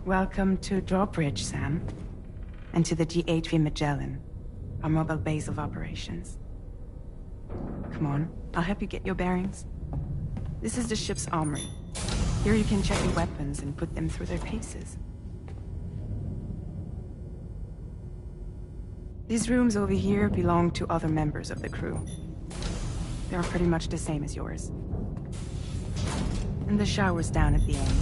Welcome to Drawbridge, Sam. And to the GHV Magellan, our mobile base of operations. Come on, I'll help you get your bearings. This is the ship's armory. Here you can check your weapons and put them through their paces. These rooms over here belong to other members of the crew. They are pretty much the same as yours. And the shower's down at the end.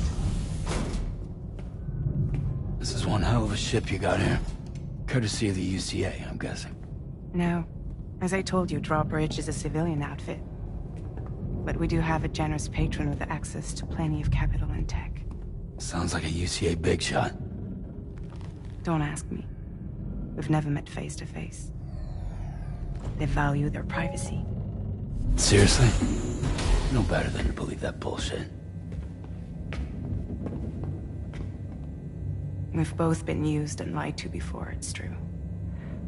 This is one hell of a ship you got here. Courtesy of the UCA, I'm guessing. No. As I told you, Drawbridge is a civilian outfit. But we do have a generous patron with access to plenty of capital and tech. Sounds like a UCA big shot. Don't ask me. We've never met face to face. They value their privacy. Seriously? No better than to believe that bullshit. We've both been used and lied to before, it's true.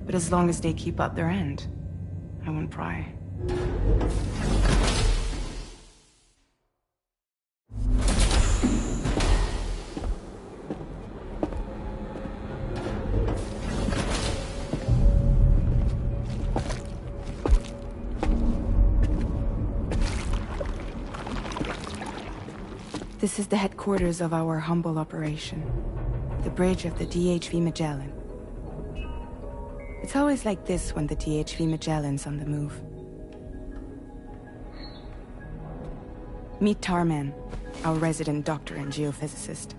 But as long as they keep up their end, I won't pry. This is the headquarters of our humble operation. The bridge of the DHV Magellan. It's always like this when the DHV Magellan's on the move. Meet Tarman, our resident doctor and geophysicist.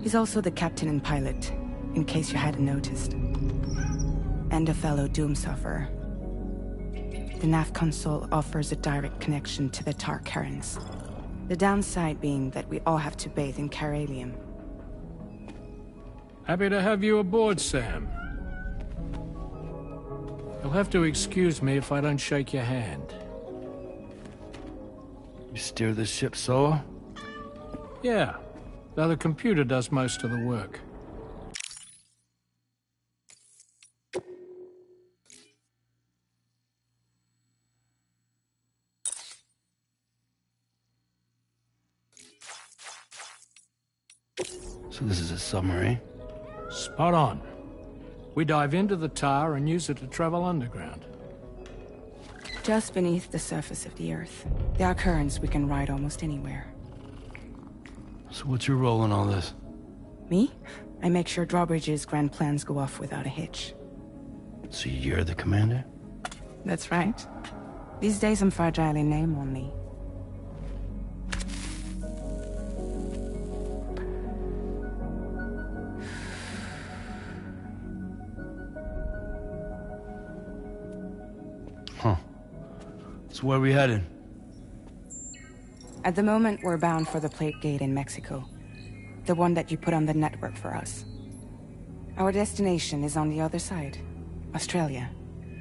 He's also the captain and pilot, in case you hadn't noticed. And a fellow doom sufferer. The nav console offers a direct connection to the tar currents. The downside being that we all have to bathe in caralium. Happy to have you aboard, Sam. You'll have to excuse me if I don't shake your hand. You steer this ship solo? Yeah, though the computer does most of the work. So this is a submarine? Spot on. We dive into the tar and use it to travel underground. Just beneath the surface of the Earth, there are currents we can ride almost anywhere. So what's your role in all this? Me? I make sure Drawbridge's grand plans go off without a hitch. So you're the commander? That's right. These days I'm fragile in name only. Huh. So where are we headed? At the moment, we're bound for the Plate Gate in Mexico. The one that you put on the network for us. Our destination is on the other side. Australia,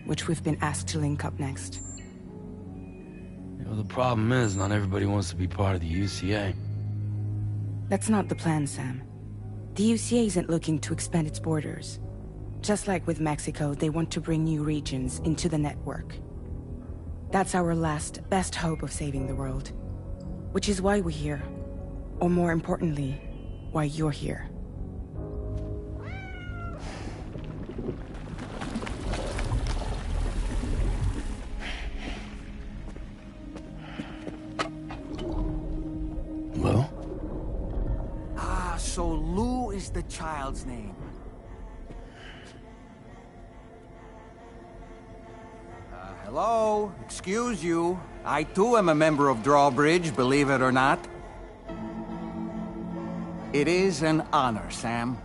which we've been asked to link up next. You know, the problem is, not everybody wants to be part of the UCA. That's not the plan, Sam. The UCA isn't looking to expand its borders. Just like with Mexico, they want to bring new regions into the network. That's our last, best hope of saving the world. Which is why we're here. Or more importantly, why you're here. Hello? Ah, so Lou is the child's name. Hello? Excuse you. I too am a member of Drawbridge, believe it or not. It is an honor, Sam.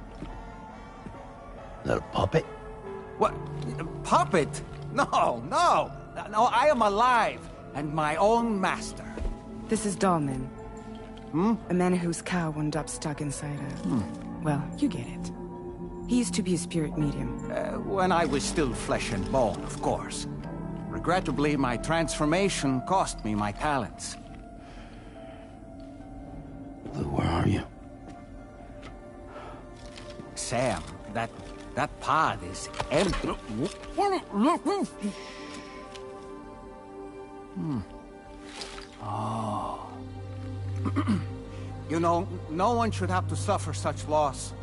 Is that a puppet? What? A puppet? No, no! No, I am alive, and my own master. This is Dahlman. A man whose cow wound up stuck inside a... Well, you get it. He used to be a spirit medium. When I was still flesh and bone, of course. Regrettably, my transformation cost me my talents. Lou, where are you? Sam, that pod is empty. Oh. You know, no one should have to suffer such loss.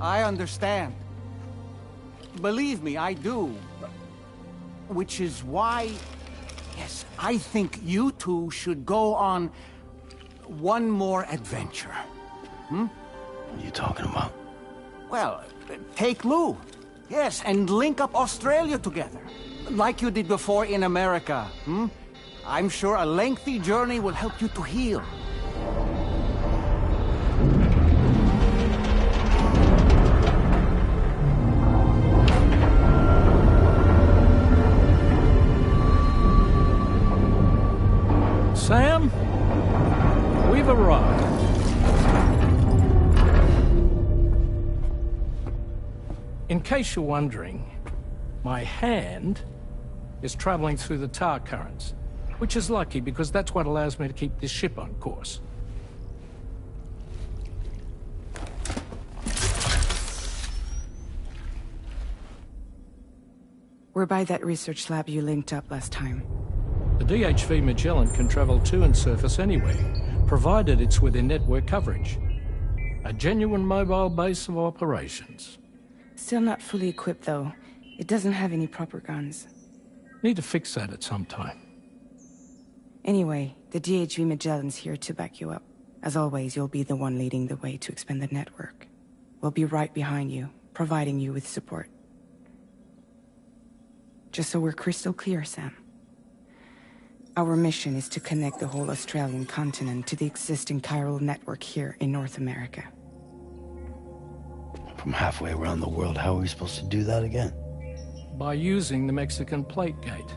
I understand. Believe me, I do. Which is why, yes, I think you two should go on one more adventure. What are you talking about? Well, take Lou. Yes, and link up Australia together. Like you did before in America. I'm sure a lengthy journey will help you to heal. Sam, we've arrived. In case you're wondering, my hand is traveling through the tar currents, which is lucky because that's what allows me to keep this ship on course. We're by that research lab you linked up last time. The DHV Magellan can travel to and surface anywhere, provided it's within network coverage. A genuine mobile base of operations. Still not fully equipped, though. It doesn't have any proper guns. Need to fix that at some time. Anyway, the DHV Magellan's here to back you up. As always, you'll be the one leading the way to expand the network. We'll be right behind you, providing you with support. Just so we're crystal clear, Sam. Our mission is to connect the whole Australian continent to the existing chiral network here in North America. From halfway around the world, how are we supposed to do that again? By using the Mexican plate gate.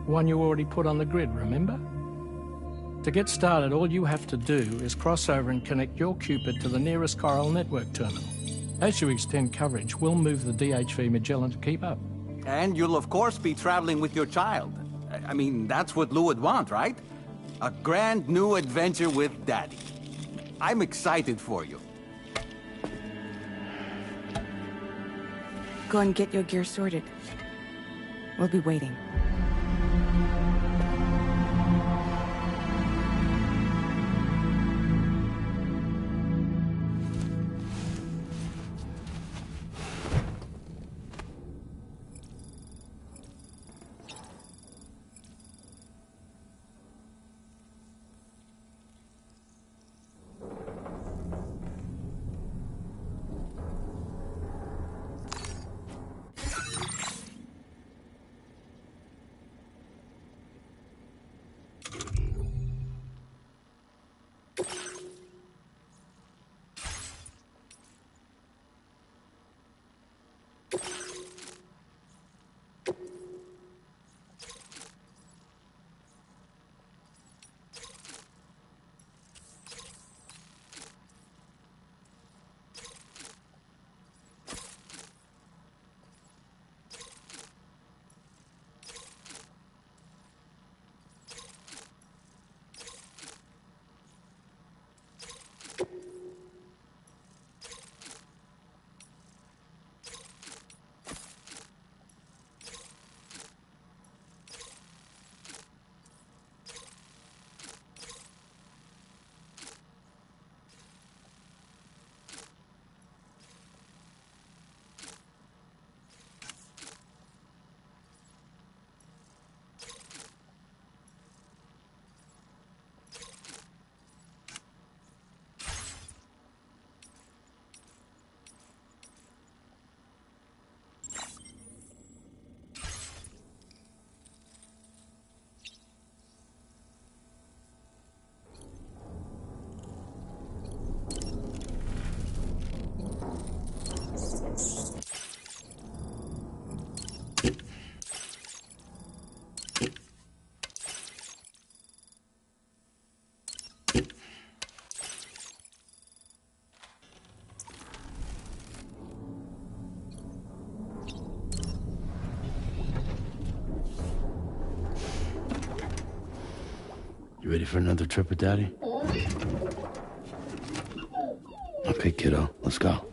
One you already put on the grid, remember? To get started, all you have to do is cross over and connect your Cupid to the nearest chiral network terminal. As you extend coverage, we'll move the DHV Magellan to keep up. And you'll of course be traveling with your child. I mean, that's what Lou would want, right? A grand new adventure with Daddy. I'm excited for you. Go and get your gear sorted. We'll be waiting. You ready for another trip with Daddy? Okay, kiddo, let's go.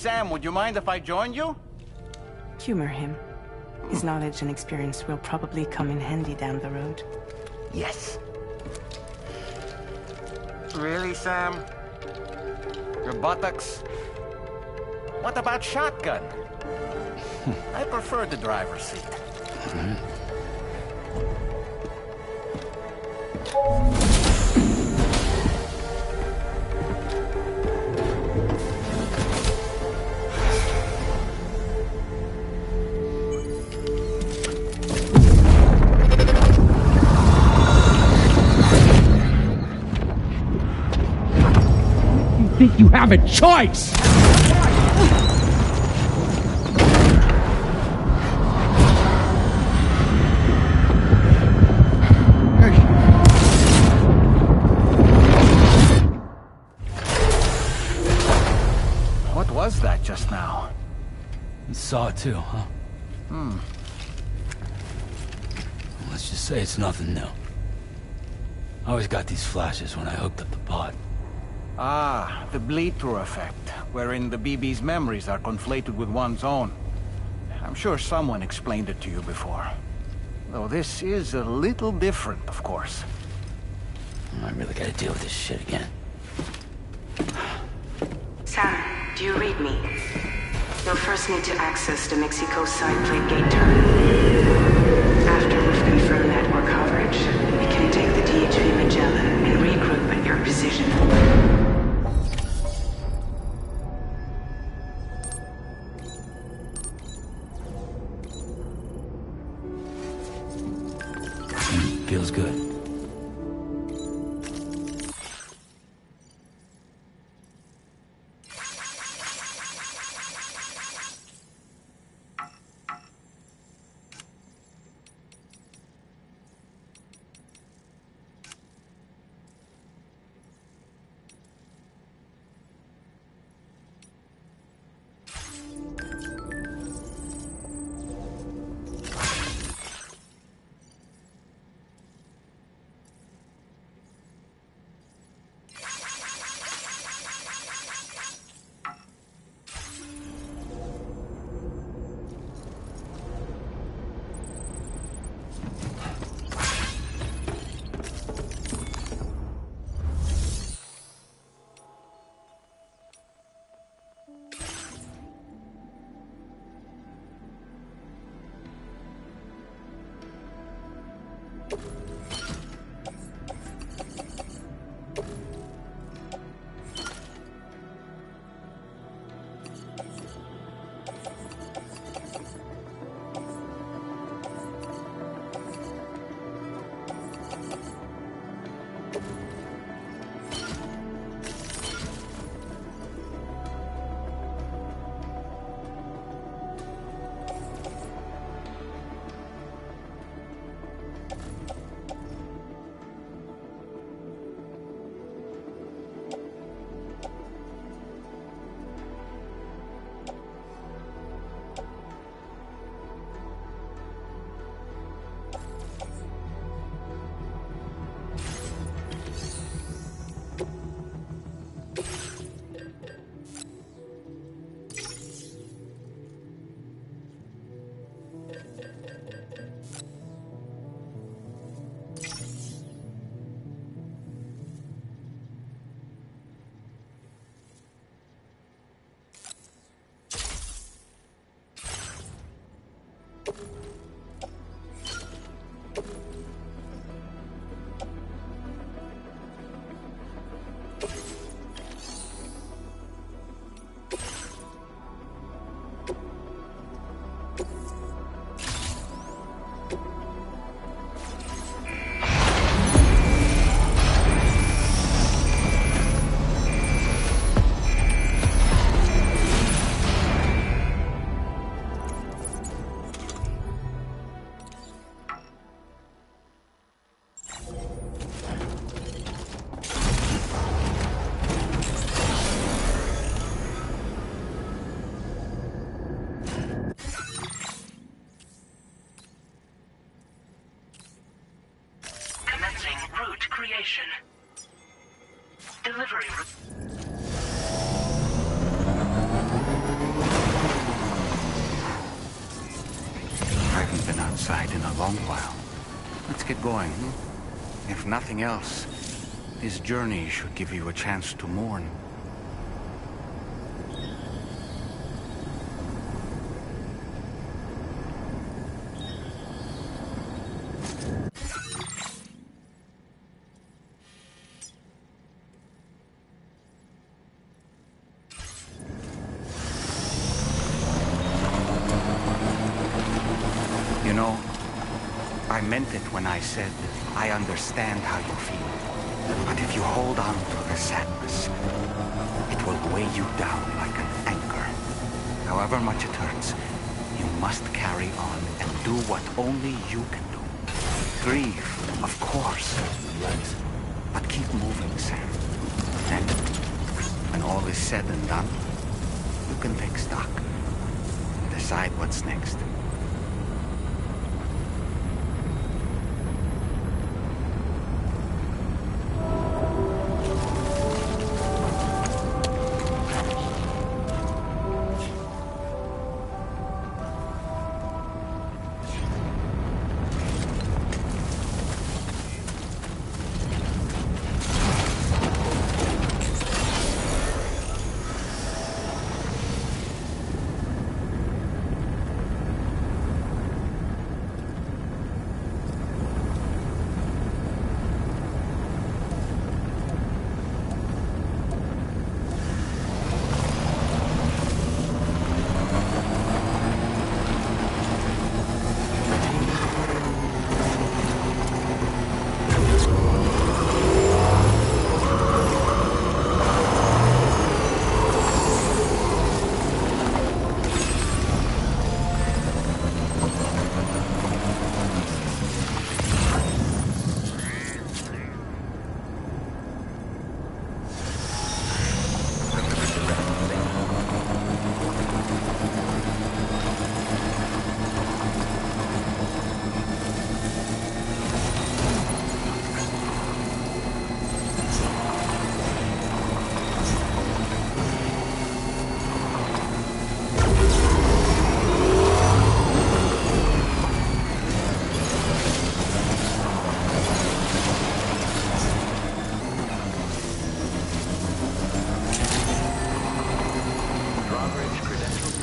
Sam, would you mind if I joined you? Humor him. His knowledge and experience will probably come in handy down the road. Yes. Really, Sam? Your buttocks? What about shotgun? I prefer the driver's seat. Think you have a choice? What was that just now? You saw it too, huh? Let's just say it's nothing new. I always got these flashes when I hooked up the pod. Ah, the bleed-through effect, wherein the BB's memories are conflated with one's own. I'm sure someone explained it to you before. Though this is a little different, of course. I really gotta deal with this shit again. Sam, do you read me? You'll first need to access the Mexico side plate gate terminal. After we've confirmed network coverage, we can take the DHV Magellan and regroup at your position. Feels good. outside in a long while. Let's get going. If nothing else, this journey should give you a chance to mourn. You know, I meant it when I said I understand how you feel. But if you hold on to the sadness, it will weigh you down like an anchor. However much it hurts, you must carry on and do what only you can do. Grieve, of course, but keep moving, Sam. And when all is said and done, you can take stock and decide what's next.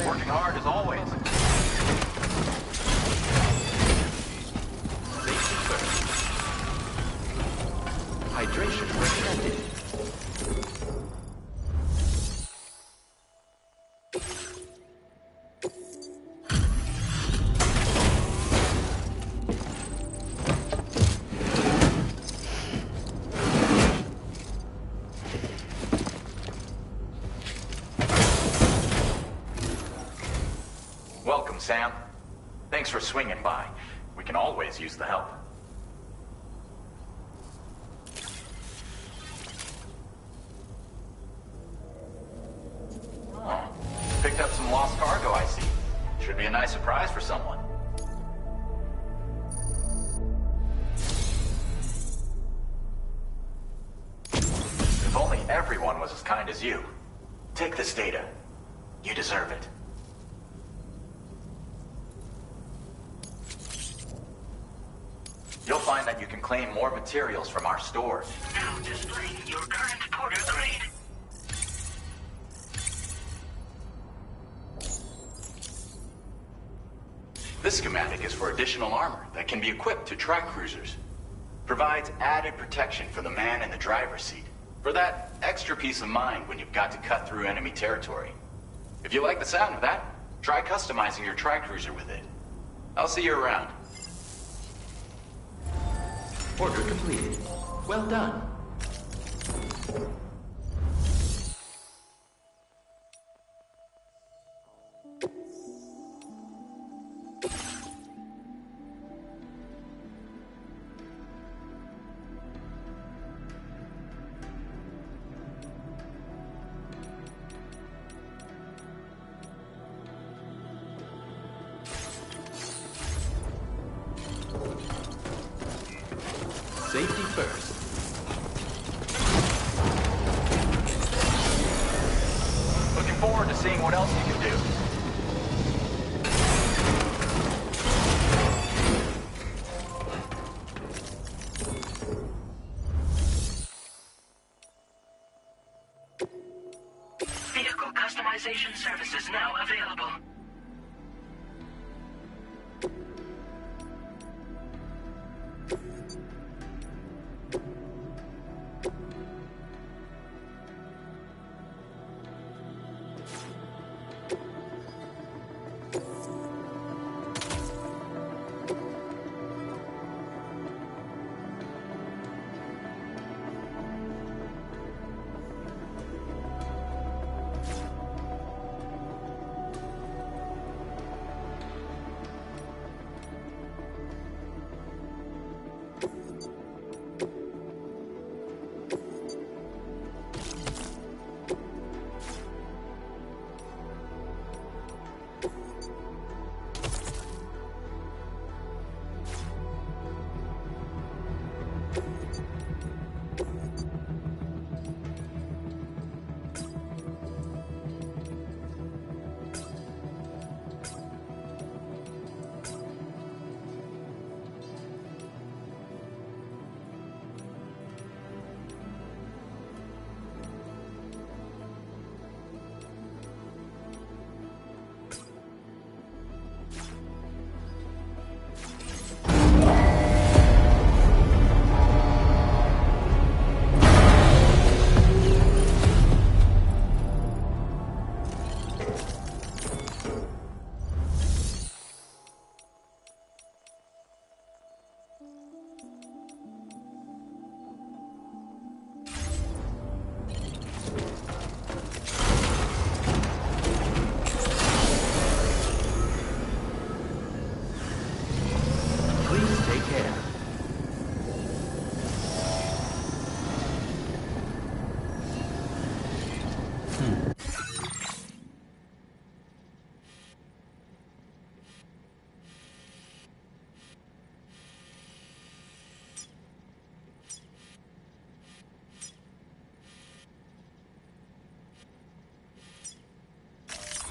Working hard as always. Safety first. Hydration recommended. Welcome, Sam. Thanks for swinging by. We can always use the help. Oh, picked up some lost cargo, I see. Should be a nice surprise for someone. If only everyone was as kind as you. Take this data. You deserve it. You'll find that you can claim more materials from our stores. Now displaying your current porter grade. This schematic is for additional armor that can be equipped to track cruisers. Provides added protection for the man in the driver's seat. For that extra peace of mind when you've got to cut through enemy territory. If you like the sound of that, try customizing your tri-cruiser with it. I'll see you around. Order completed. Well done. Safety first. Looking forward to seeing what else you can do. Authorization services now available.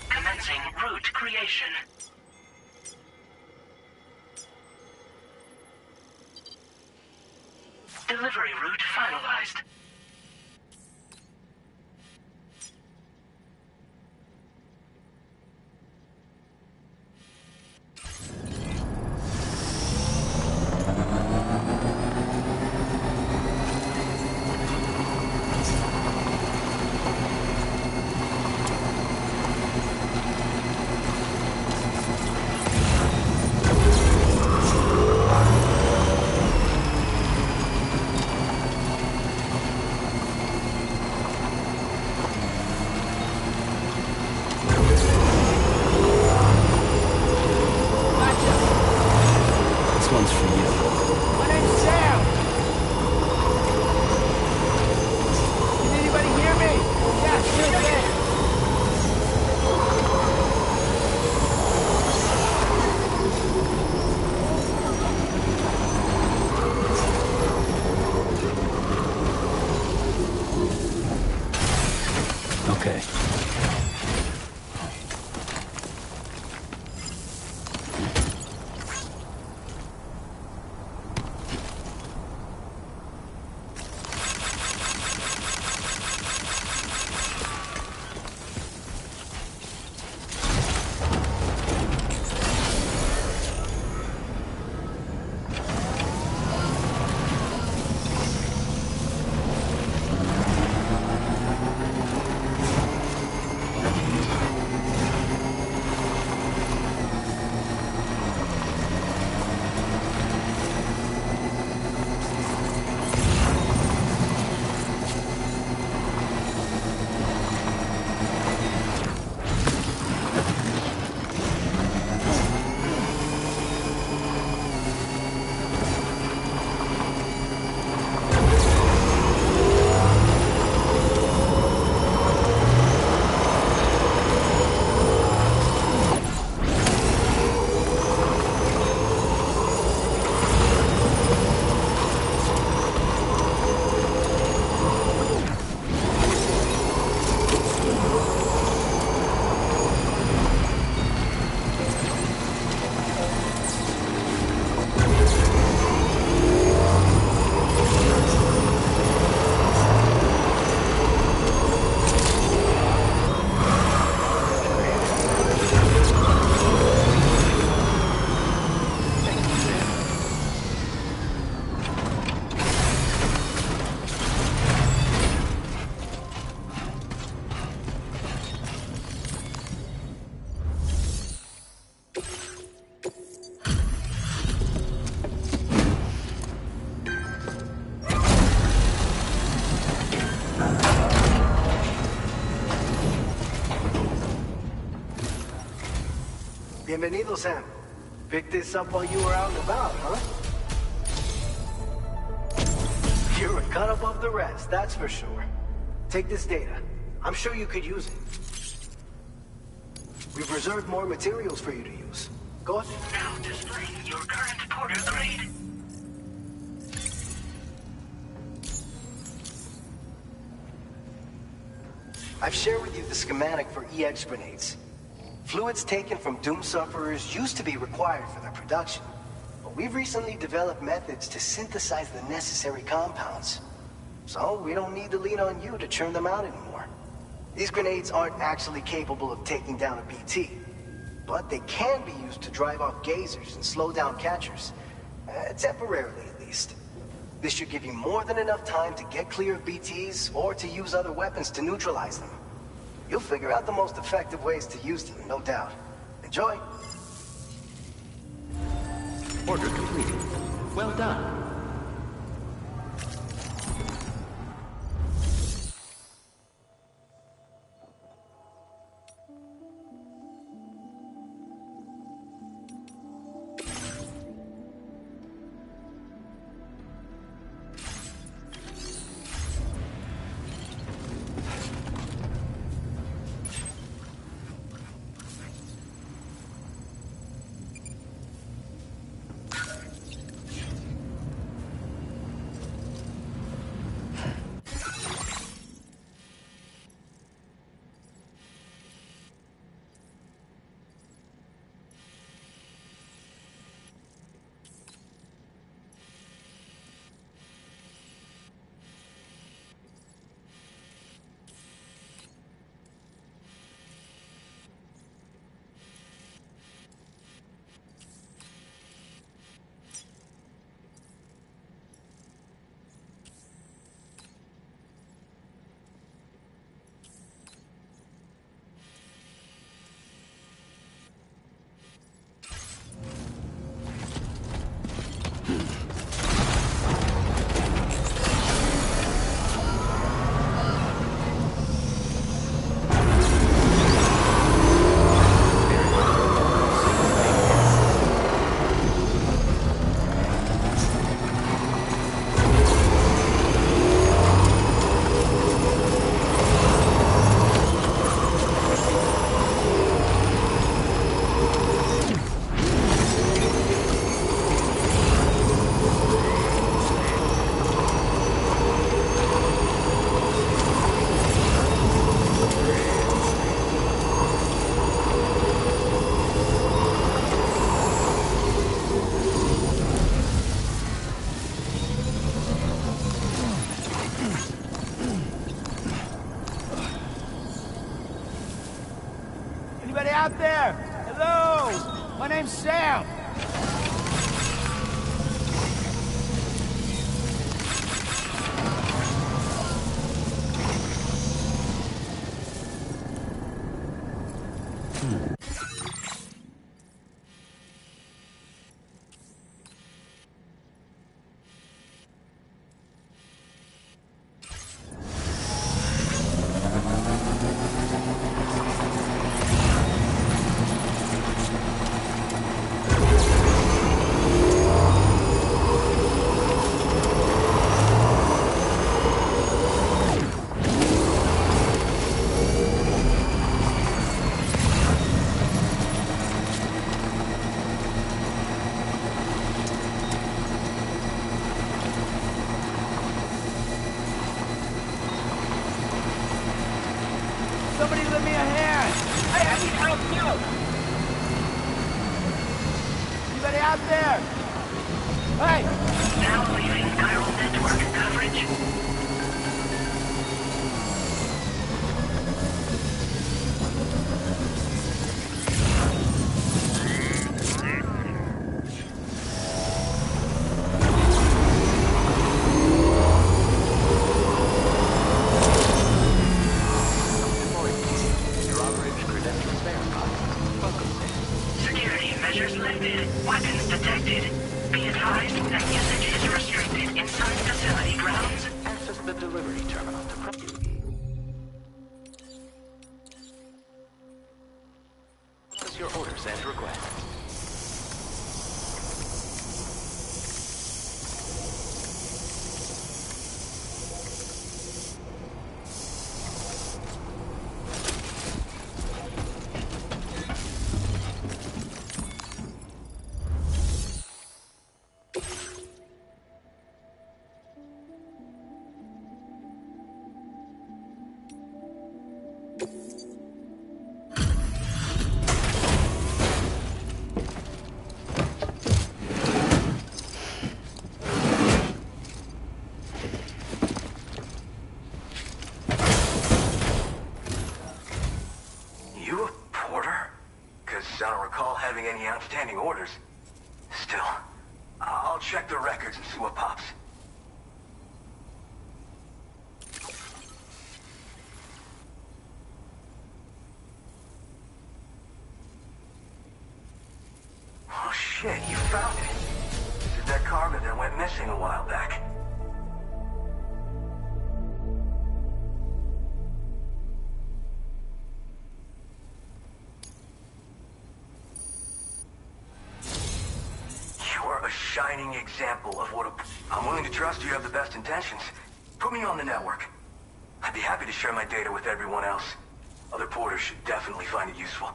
Commencing route creation. Delivery route finalized. Bienvenido, Sam. Picked this up while you were out and about, huh? You're a cut above the rest, that's for sure. Take this data. I'm sure you could use it. We've reserved more materials for you to use. Go ahead. Now displaying your current porter grade. I've shared with you the schematic for EX grenades. Fluids taken from Doom sufferers used to be required for their production, but we've recently developed methods to synthesize the necessary compounds. So we don't need to lean on you to churn them out anymore. These grenades aren't actually capable of taking down a BT, but they can be used to drive off gazers and slow down catchers. Temporarily, at least. This should give you more than enough time to get clear of BTs or to use other weapons to neutralize them. You'll figure out the most effective ways to use them, no doubt. Enjoy! Order completed. Well done. Anybody out there? Hello! My name's Sam. Somebody lend me a hand! Hey, I need help too! Anybody out there? Hey! Now leaving chiral network coverage. Security measures lifted. Weapons detected. Be advised that usage is restricted inside facility grounds. Access the delivery terminal to discuss your orders and requests. Any outstanding orders. Still, I'll check the records and see what pops. Oh shit, you found it. This is that cargo that went missing a while back. Shining example of what I'm willing to trust you have the best intentions. Put me on the network. I'd be happy to share my data with everyone else. Other porters should definitely find it useful.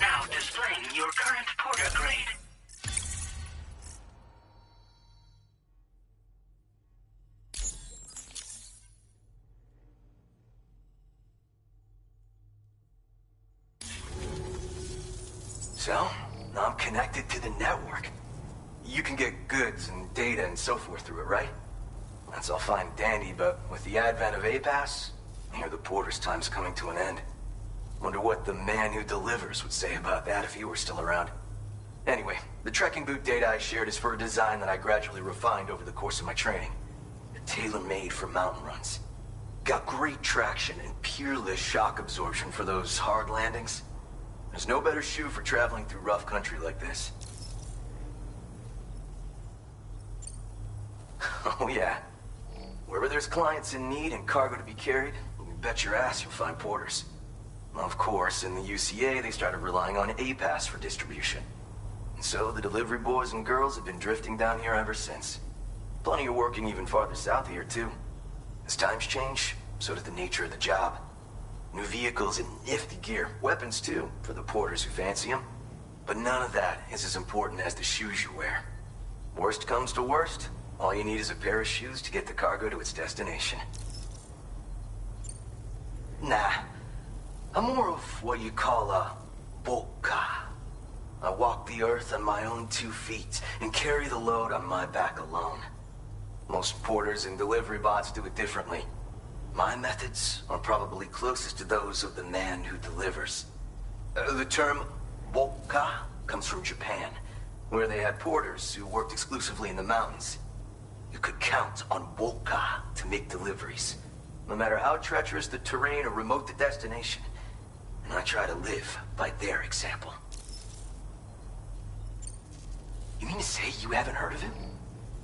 Now displaying your current porter grade. So, I'm connected to the network. You can get goods and data and so forth through it, right? That's all fine and dandy, but with the advent of A-Pass, here the porter's time's coming to an end. Wonder what the man who delivers would say about that if he were still around. Anyway, the trekking boot data I shared is for a design that I gradually refined over the course of my training. Tailor-made for mountain runs. Got great traction and peerless shock absorption for those hard landings. There's no better shoe for traveling through rough country like this. Oh yeah. Wherever there's clients in need and cargo to be carried, you bet your ass you'll find porters. Of course, in the UCA, they started relying on A-Pass for distribution. And so the delivery boys and girls have been drifting down here ever since. Plenty of working even farther south here, too. As times change, so does the nature of the job. New vehicles and nifty gear. Weapons, too, for the porters who fancy them. But none of that is as important as the shoes you wear. Worst comes to worst, all you need is a pair of shoes to get the cargo to its destination. Nah. I'm more of what you call a boka. I walk the earth on my own 2 feet and carry the load on my back alone. Most porters and delivery bots do it differently. My methods are probably closest to those of the man who delivers. The term boka comes from Japan, where they had porters who worked exclusively in the mountains. You could count on boka to make deliveries, no matter how treacherous the terrain or remote the destination. And I try to live by their example. You mean to say you haven't heard of him?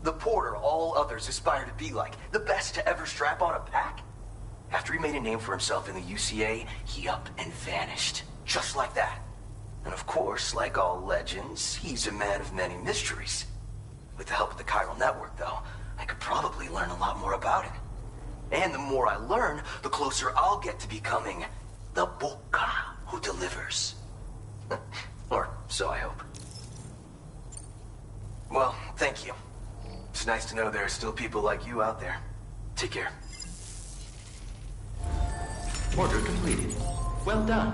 The porter all others aspire to be like, the best to ever strap on a pack? After he made a name for himself in the UCA, he up and vanished. Just like that. And of course, like all legends, he's a man of many mysteries. With the help of the chiral network, though, I could probably learn a lot more about him. And the more I learn, the closer I'll get to becoming the boka who delivers. Or so I hope. Well, thank you. It's nice to know there are still people like you out there. Take care. Order completed. Well done.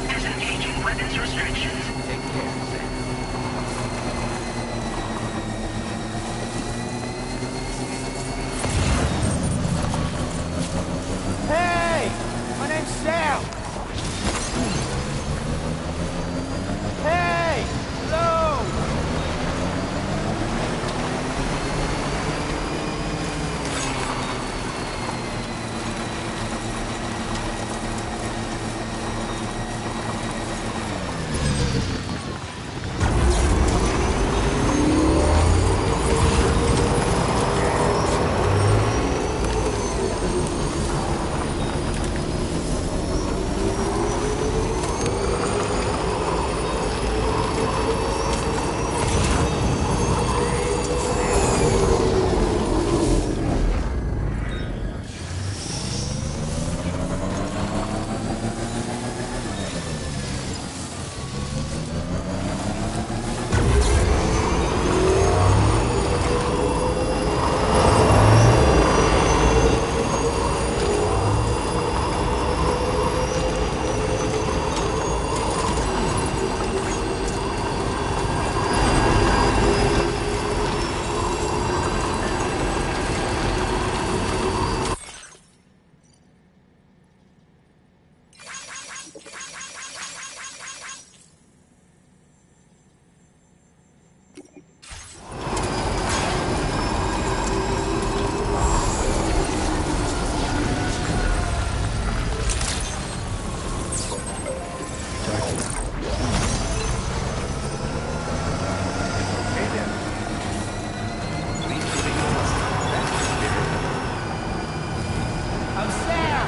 Disengaging weapons restrictions. Take care, Sam. Hey! My name's Sam! Hey! Hello! I'm Sam!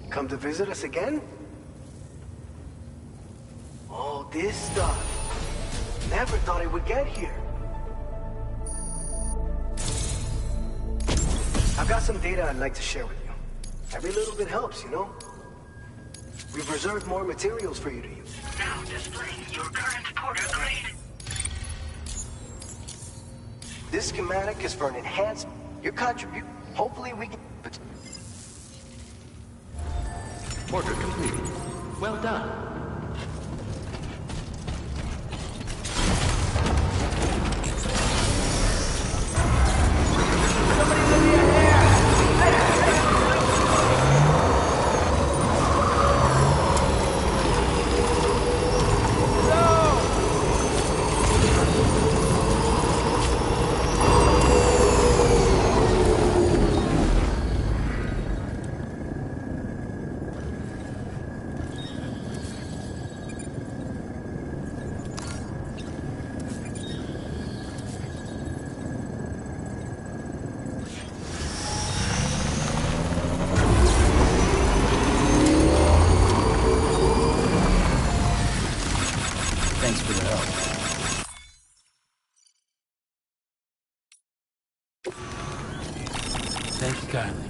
Come to visit us again? All this stuff. Never thought it would get here. I've got some data I'd like to share with you. Every little bit helps, you know? We've reserved more materials for you to use. Now displaying your current Porter grade. This schematic is for an enhanced... Your contribute... Hopefully we can... But Order completed. Well done. Thanks for the help. Thank you kindly.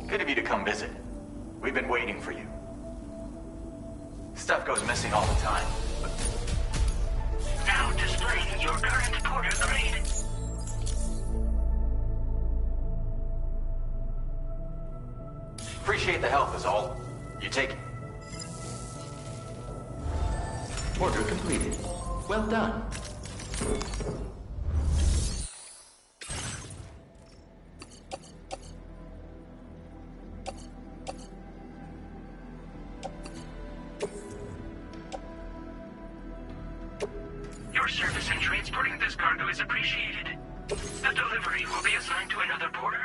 Good of you to come visit. We've been waiting for you. Stuff goes missing all the time. Now displaying your current porter grade. Appreciate the help is all. You take it. Order completed. Well done. Your service in transporting this cargo is appreciated. The delivery will be assigned to another porter.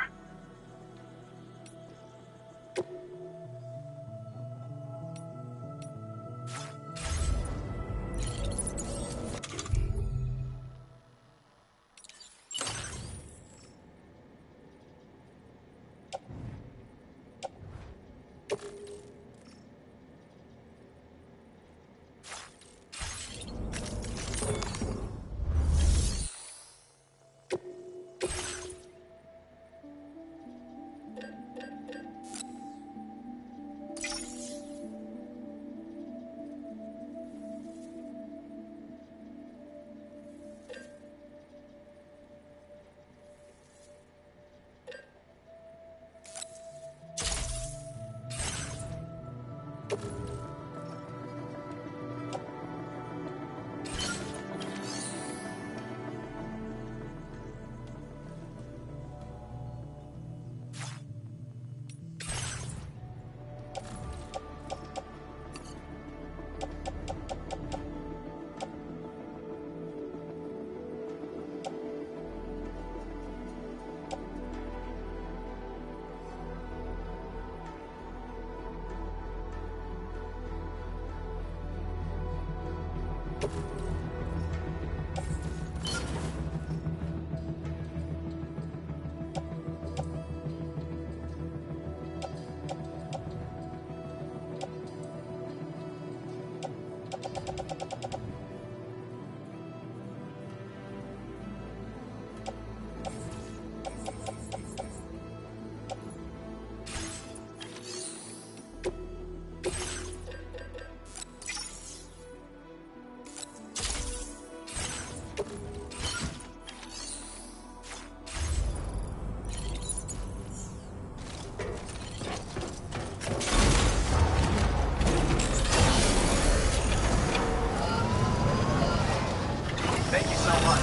Thank you so much.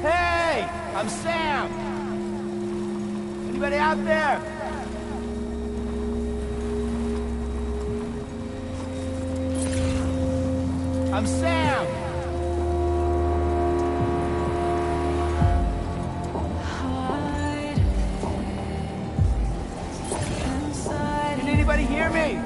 Hey! I'm Sam! Anybody out there? I'm Sam! Can anybody hear me?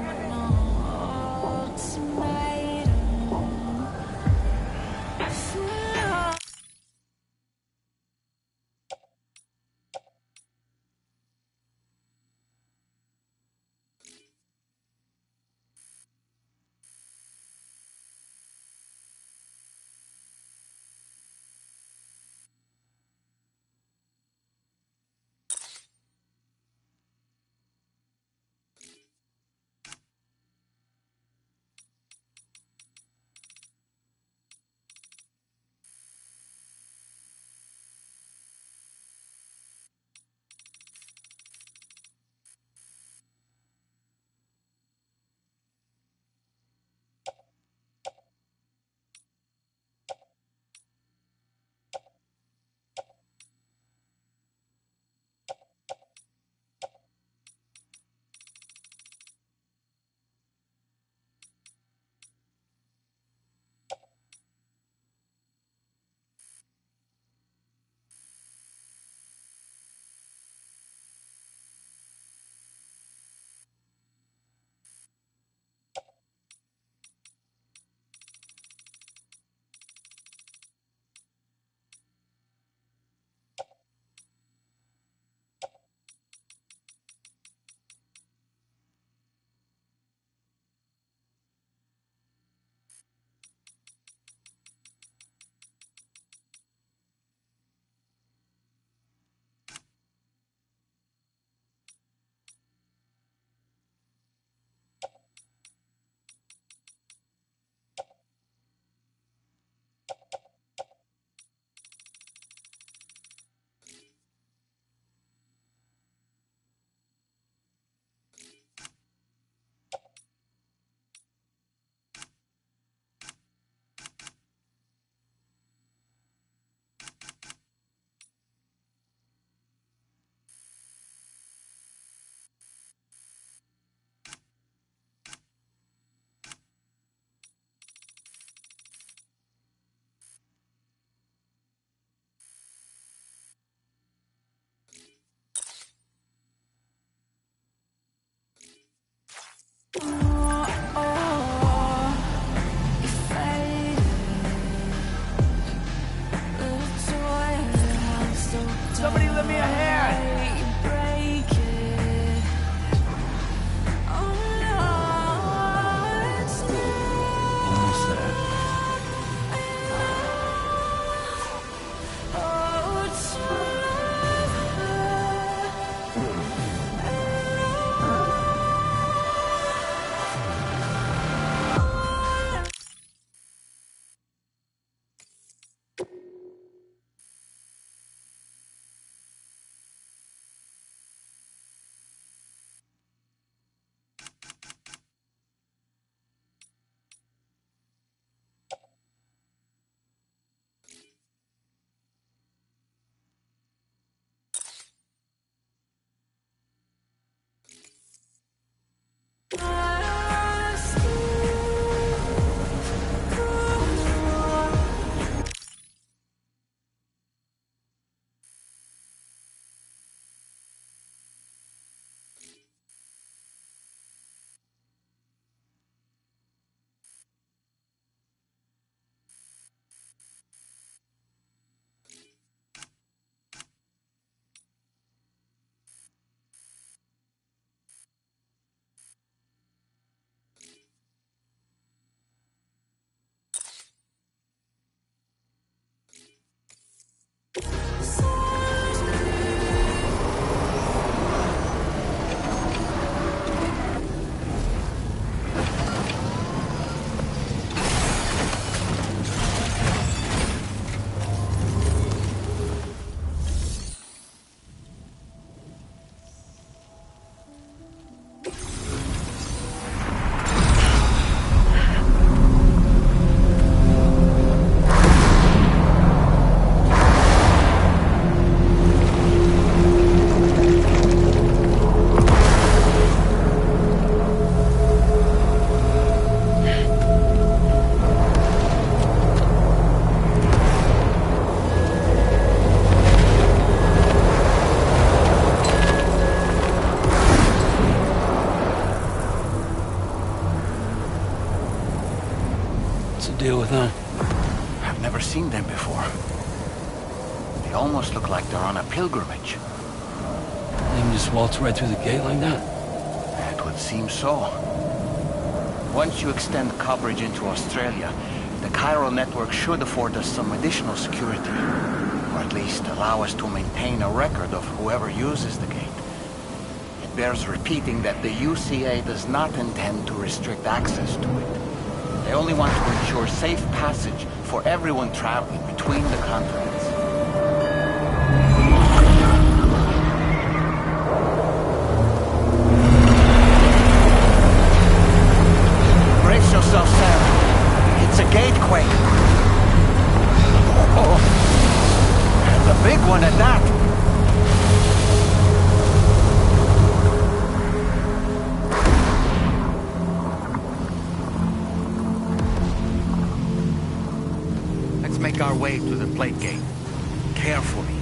Somebody lend me a hand! Almost there. deal with them? I've never seen them before. They almost look like they're on a pilgrimage. They can just waltz right through the gate like that? It would seem so. Once you extend coverage into Australia, the chiral network should afford us some additional security. Or at least allow us to maintain a record of whoever uses the gate. It bears repeating that the UCA does not intend to restrict access to it. They only want to ensure safe passage for everyone traveling between the continents. Brace yourself, Sam. It's a gatequake. Oh, and a big one at that. Let's make our way to the plate gate. Carefully.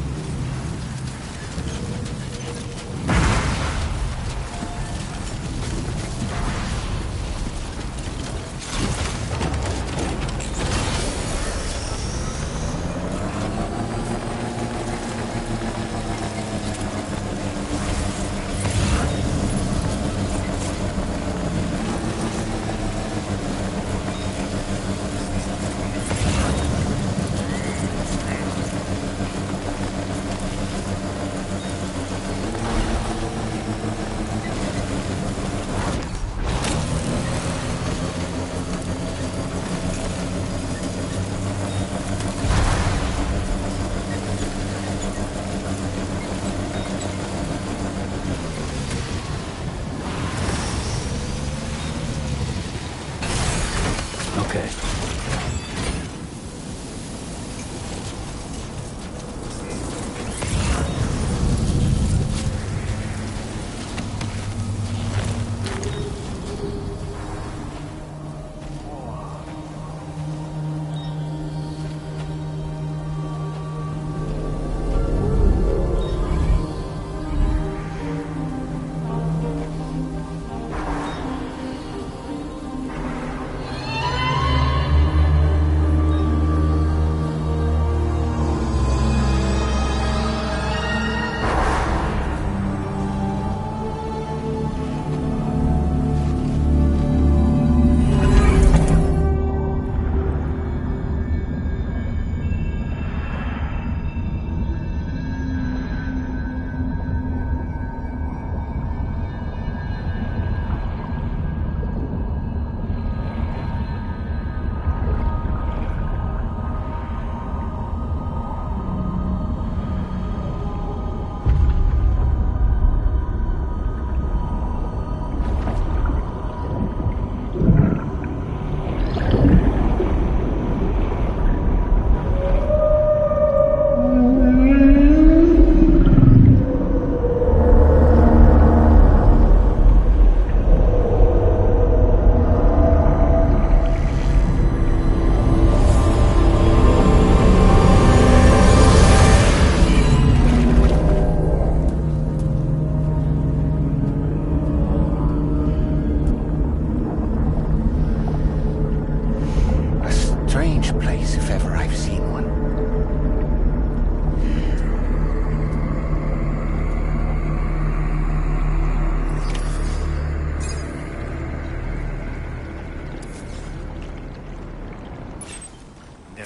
Okay.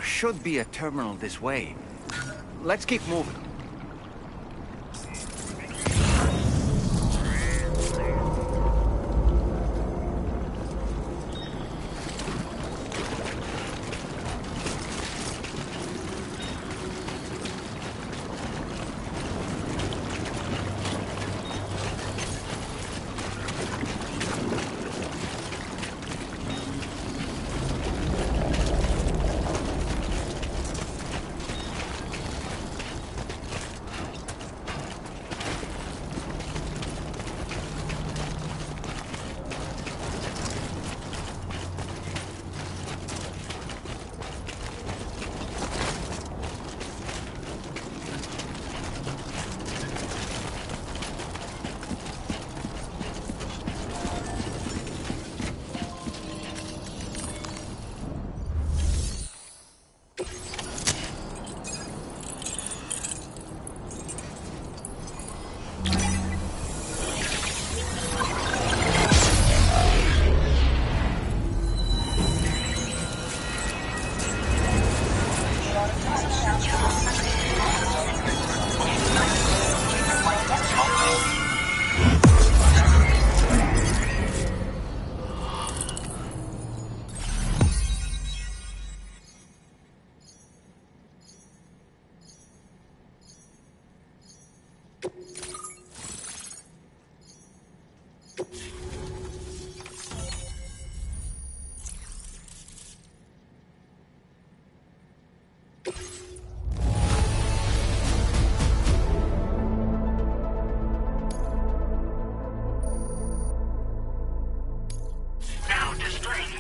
Should be a terminal this way. Let's keep moving.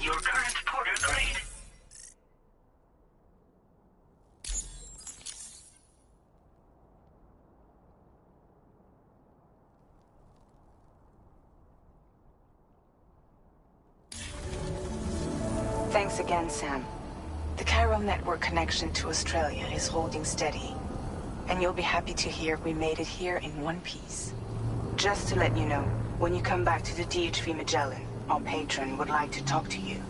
your current porter grade. Thanks again, Sam. The chiral network connection to Australia is holding steady. And you'll be happy to hear we made it here in one piece. Just to let you know, when you come back to the DHV Magellan, our patron would like to talk to you.